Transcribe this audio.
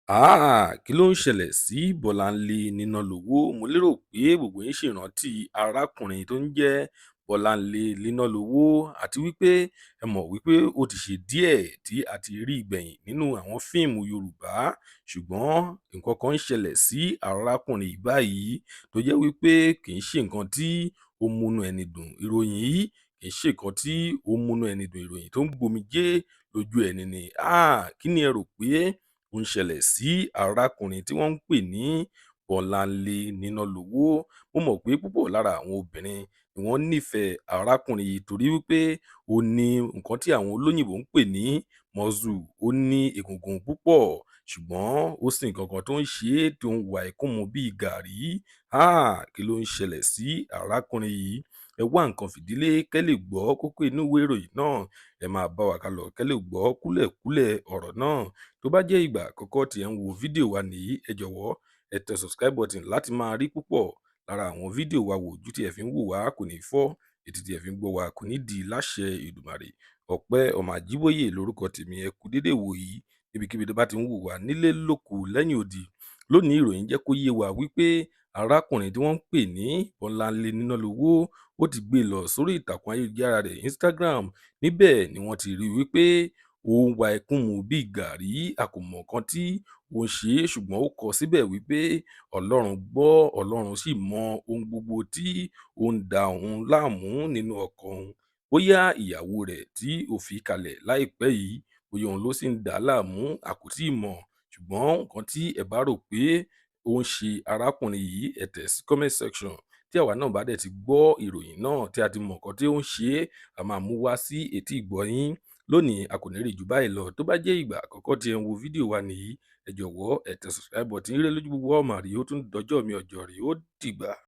Kí ló ń ṣẹlẹ̀ sí Bọ́láńlé Nínàlọ́wọ́? Mo lérò pé gbogbo yín ṣì rántí arákùnrin tó ń jẹ́ Bọ́láńlé Nínàlọ́wọ́ àti wípé ẹ mọ̀ wípé ó ti ṣe díẹ̀ tí a ti rí ìgbẹ̀yìn nínú àwọn fíìmù Yorùbá. Ṣùgbọ́n nǹkan kan ń ṣẹlẹ̀ sí arákùnrin yìí báyìí tó jẹ́ wípé kì í ṣe nǹkan tí ó múnú ẹni dùn. Ìròyìn yìí kì í ṣe nǹkan tí ó múnú ẹni dùn, ìròyìn tó ń gbomijé lójú ẹni ni. Kí ni ẹ rò pé ó ń ṣẹlẹ̀ sí arákùnrin tí wọ́n ń pè ní Bọ́láńlé Nínàlọ́wọ́? Mo mọ̀ pé púpọ̀ lára àwọn obìnrin ni wọ́n nífẹ̀ẹ́ arákùnrin yìí torí wípé ó ní nǹkan tí àwọn olóyìnbó ń pè ní muscle, ó ní egungun púpọ̀, ṣùgbọ́n ó sì nǹkan kan tó ń ṣe é tó ń wa ikún mu bíi gàárì. Kí ló ń ṣẹlẹ̀ sí arákùnrin yìí? Ẹ wá nǹkan fìdílé kẹ́ lè gbọ́ kókó inú ìwé ìròyìn náà. Ẹ máa bá wa kálọ kẹ́ lè gbọ́ kúlẹ̀kúlẹ̀ ọ̀rọ̀ náà. Tó bá jẹ́ ìgbà àkọ́kọ́ tí ẹ ń wo fídíò wa nìyí, ẹ jọ̀wọ́ ẹ tẹ subscribe button láti máa rí púpọ̀ lára àwọn fídíò wa wò. Ojú tí ẹ fi ń wò wá kò ní fọ́, etí tí ẹ fi ń gbọ́ wa kò ní di láṣẹ Èdùmàrè. Ọpẹ́ Ọmọ Àjíbóyè lórúkọ tèmi. Ẹ kú dédé wò yìí níbikíbi tó bá ti ń wò wá nílé lóko lẹ́yìn odi. Lónìí ìròyìn jẹ́ kó yé wa wípé arákùnrin tí wọ́n ń pè ní Bọ́láńlé Nínàlọ́wọ́ ó ti gbé lọ sórí ìtàkùn ayélujára rẹ̀ Instagram. Níbẹ̀ ni wọ́n ti rí wípé ó ń wa ikún mu bíi gàárì. A kò mọ̀ nǹkan tí ó ń ṣe é, ṣùgbọ́n ó kọ síbẹ̀ wípé Ọlọ́run gbọ́, Ọlọ́run sì mọ ohun gbogbo tí ó ń da òun láàmú nínú ọkàn òun. Bóyá ìyàwó rẹ̀ tí ó fi kalẹ̀ láìpẹ́ yìí, bóyá òun ló sì ń dà á láàmú, a kò tíì mọ̀. Ṣùgbọ́n nǹkan tí ẹ bá rò pé ó ń ṣe arákùnrin yìí, ẹ tẹ̀ sí comment section. Tí àwa náà bá dẹ̀ ti gbọ́ ìròyìn náà tí a ti mọ̀ nǹkan tí ó ń ṣe é, a máa mú wá sí etí ìgbọ́ yín. Lónìí a kò ní rí jù báyìí lọ. Tó bá jẹ́ ìgbà àkọ́kọ́ tí ẹ ń wo fídíò wa nìyí, ẹ jọ̀wọ́ ẹ tẹ subscribe button. Ire lójú gbogbo wa ó máa rí, ó tún dọjọ́ mi ọjọ́ rí, ó dìgbà.